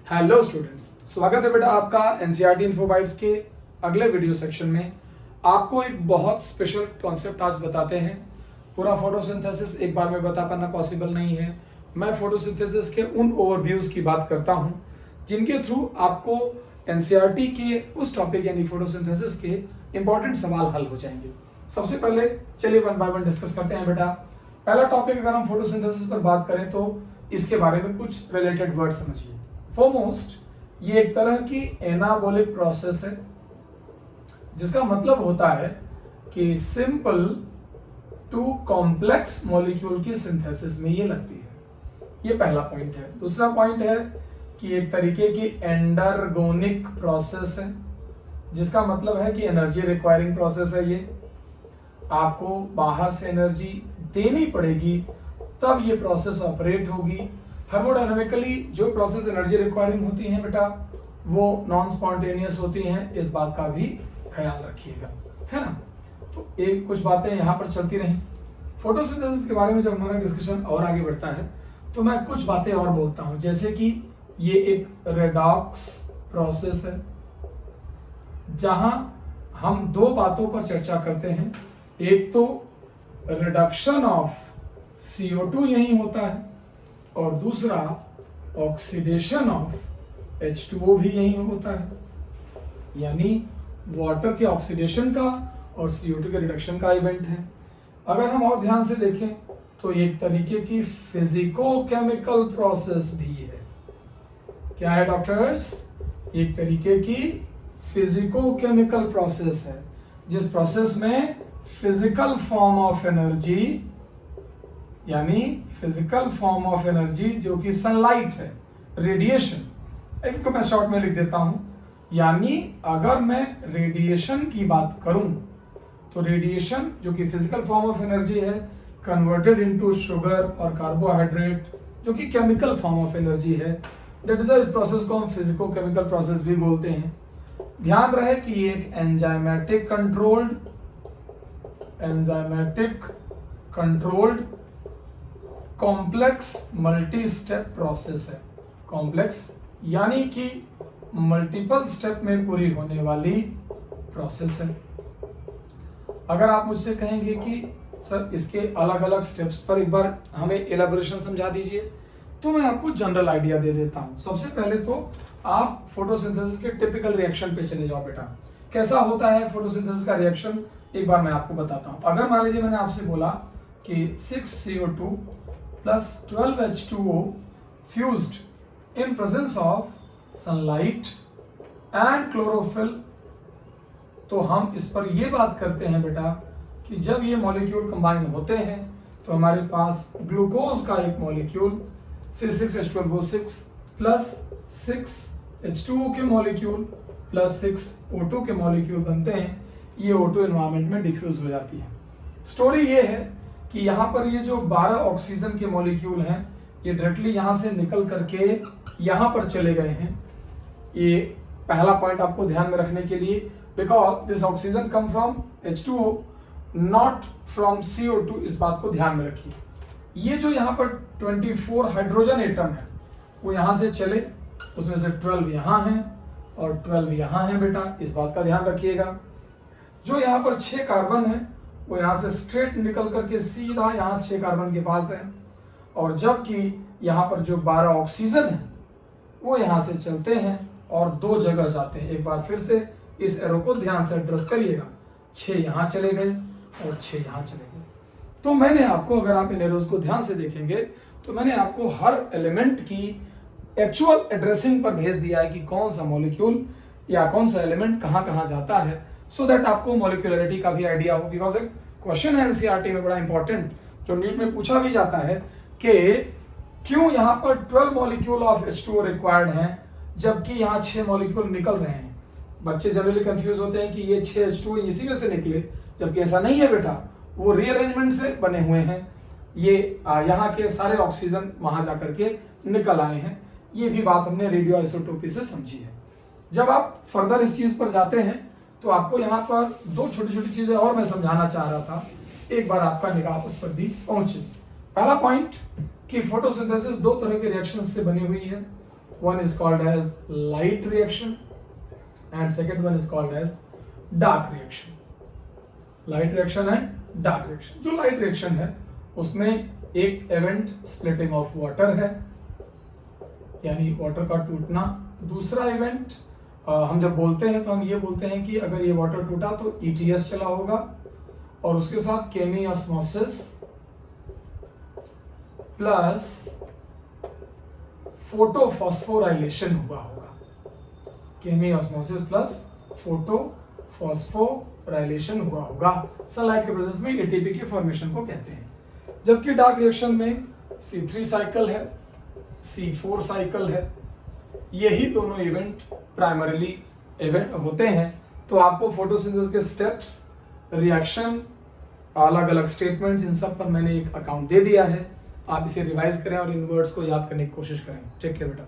Hello students, स्वागत है बेटा आपका एनसीईआरटी इन्फो बाइट्स के अगले वीडियो सेक्शन में। आपको एक बहुत स्पेशल कॉन्सेप्ट आज बताते हैं। पूरा फोटोसिंथेसिस एक बार में बता पाना पॉसिबल नहीं है। मैं फोटोसिंथेसिस के उन ओवरव्यूज की बात करता हूं जिनके थ्रू आपको एनसीईआरटी के उस टॉपिक यानी फोटोसिंथेसिस के इंपॉर्टेंट सवाल हल हो जाएंगे। सबसे पहले चलिए वन बाय वन डिस्कस करते हैं बेटा। पहला टॉपिक अगर हम फोटोसिंथेसिस पर बात करें तो इसके बारे में कुछ रिलेटेड वर्ड समझिए। फॉरमोस्ट, ये एक तरह की एनाबॉलिक प्रोसेस है जिसका मतलब होता है कि सिंपल टू कॉम्प्लेक्स मॉलिक्यूल की सिंथेसिस में ये लगती है। ये पहला पॉइंट है। दूसरा पॉइंट है कि एक तरीके की एंडरगोनिक प्रोसेस है जिसका मतलब है कि एनर्जी रिक्वायरिंग प्रोसेस है। ये आपको बाहर से एनर्जी देनी पड़ेगी तब ये प्रोसेस ऑपरेट होगी। थर्मोडायनामिकली जो प्रोसेस एनर्जी रिक्वायरिंग होती हैं बेटा वो नॉन स्पॉन्टेनियस होती हैं, इस बात का भी ख्याल रखिएगा, है ना। तो एक कुछ बातें यहाँ पर चलती रहीं। फोटोसिंथेसिस के बारे में जब हमारा डिस्कशन और आगे बढ़ता है तो मैं कुछ बातें और बोलता हूँ, जैसे कि ये एक रेडॉक्स प्रोसेस है जहां हम दो बातों पर चर्चा करते हैं। एक तो रिडक्शन ऑफ CO2 यही होता है और दूसरा ऑक्सीडेशन ऑफ H2O भी यही होता है, यानी वाटर के ऑक्सीडेशन का और CO2 के रिडक्शन का इवेंट है। अगर हम और ध्यान से देखें तो एक तरीके की फिजिको केमिकल प्रोसेस भी है। क्या है डॉक्टर्स? एक तरीके की फिजिको केमिकल प्रोसेस है जिस प्रोसेस में फिजिकल फॉर्म ऑफ एनर्जी यानी फिजिकल फॉर्म ऑफ एनर्जी जो कि सनलाइट है, रेडिएशन, इनको मैं शॉर्ट में लिख देता हूं। यानी अगर मैं रेडिएशन की बात करूं तो रेडिएशन जो कि फिजिकल फॉर्म ऑफ एनर्जी है कन्वर्टेड इनटू शुगर और कार्बोहाइड्रेट जो कि केमिकल फॉर्म ऑफ एनर्जी है, दैट इज इस प्रोसेस को हम फिजिको केमिकल प्रोसेस भी बोलते हैं। ध्यान रहे कि ये एक enzymatic controlled complex multi step process है। कॉम्प्लेक्स यानी कि मल्टीपल स्टेप में पूरी होने वाली प्रोसेस है। अगर आप मुझसे कहेंगे कि सर इसके अलग अलग स्टेप्स पर एक बार हमें एलाबोरेशन समझा दीजिए, तो मैं आपको जनरल आइडिया दे देता हूं। सबसे पहले तो आप फोटोसिंथेसिस के टिपिकल रिएक्शन पे चले जाओ बेटा। कैसा होता है फोटोसिंथेसिस का रिएक्शन, एक बार मैं आपको बताता हूं। अगर मान लीजिए मैंने आपसे बोला कि 6CO2 plus 12H2O fused in presence of sunlight and chlorophyll, तो हम इस पर ये बात करते हैं बेटा कि जब ये मॉलिक्यूल कंबाइन होते हैं तो हमारे पास ग्लूकोज का एक मॉलिक्यूल C6H12O6 प्लस 6H2O के मॉलिक्यूल प्लस 6O2 के मॉलिक्यूल बनते हैं। ये O2 एनवायरमेंट में डिफ्यूज हो जाती है। स्टोरी ये है कि यहाँ पर ये जो 12 ऑक्सीजन के मॉलिक्यूल हैं ये डायरेक्टली यहाँ से निकल करके यहाँ पर चले गए हैं। ये पहला पॉइंट आपको ध्यान में रखने के लिए, because this oxygen come from H2O not from CO2, इस बात को ध्यान में रखिए। ये जो यहाँ पर 24 हाइड्रोजन एटम है वो यहाँ से चले, उसमें से 12 यहाँ हैं और 12 यहाँ हैं बेटा, इस बात का ध्यान रखिएगा। जो यहाँ पर 6 कार्बन है वो यहाँ से स्ट्रेट निकल करके सीधा यहाँ 6 कार्बन के पास है, और जबकि यहाँ पर जो 12 ऑक्सीजन है वो यहाँ से चलते हैं और दो जगह जाते हैं। एक बार फिर से इस एरो को ध्यान से एड्रेस करिएगा। 6 यहाँ चले गए और 6 यहाँ चले गए। तो मैंने आपको, अगर आप इन एरोज को ध्यान से देखेंगे तो मैंने आपको हर एलिमेंट की एक्चुअल एड्रेसिंग पर भेज दिया है कि कौन सा मॉलिक्यूल या कौन सा एलिमेंट कहाँ कहाँ जाता है, सो दैट आपको मॉलिक्यूलरिटी का भी आइडिया हो। बिकॉज एक क्वेश्चन है एनसीईआरटी में बड़ा इंपॉर्टेंट जो नीट में पूछा भी जाता है कि क्यों यहाँ पर 12 मॉलिक्यूल ऑफ H2O रिक्वायर्ड हैं जबकि यहाँ 6 मॉलिक्यूल निकल रहे हैं। बच्चे जनरली कंफ्यूज होते हैं कि ये 6 H2O इसी में से निकले, जबकि ऐसा नहीं है बेटा, वो रीअरेंजमेंट से बने हुए हैं। ये यहाँ के सारे ऑक्सीजन वहां जाकर के निकल आए हैं। ये भी बात हमने रेडियो आइसोटोपी से समझी है। जब आप फर्दर इस चीज पर जाते हैं तो आपको यहाँ पर दो छोटी छोटी चीजें और मैं समझाना चाह रहा था, एक बार आपका निगाह उस पर भी पहुंचे। पहला पॉइंट कि फोटोसिंथेसिस दो तरह के रिएक्शन से बनी हुई है। one is called as light reaction and second one is called as dark reaction. Light reaction and dark reaction. जो लाइट रिएक्शन है उसमें एक इवेंट स्प्लिटिंग ऑफ वाटर है, यानी वाटर का टूटना. दूसरा इवेंट हम जब बोलते हैं तो हम ये बोलते हैं कि अगर ये वाटर टूटा तो ETS चला होगा और उसके साथ केमियोस्मोसिस प्लस फोटोफॉस्फोराइलेशन हुआ होगा. केमियोस्मोसिस प्लस फोटोफॉस्फोराइलेशन हुआ होगा. सनलाइट के प्रेजेंस में एटीपी की फॉर्मेशन को कहते हैं. जबकि डार्क रिएक्शन में C3 साइकिल है, C4 साइकिल है. यही दोनों इवेंट प्राइमरीली इवेंट होते हैं. तो आपको फोटोसिंथेसिस के स्टेप्स, रिएक्शन, अलग अलग स्टेटमेंट्स, इन सब पर मैंने एक अकाउंट दे दिया है. आप इसे रिवाइज करें और इन वर्ड्स को याद करने की कोशिश करें. टेक केयर बेटा.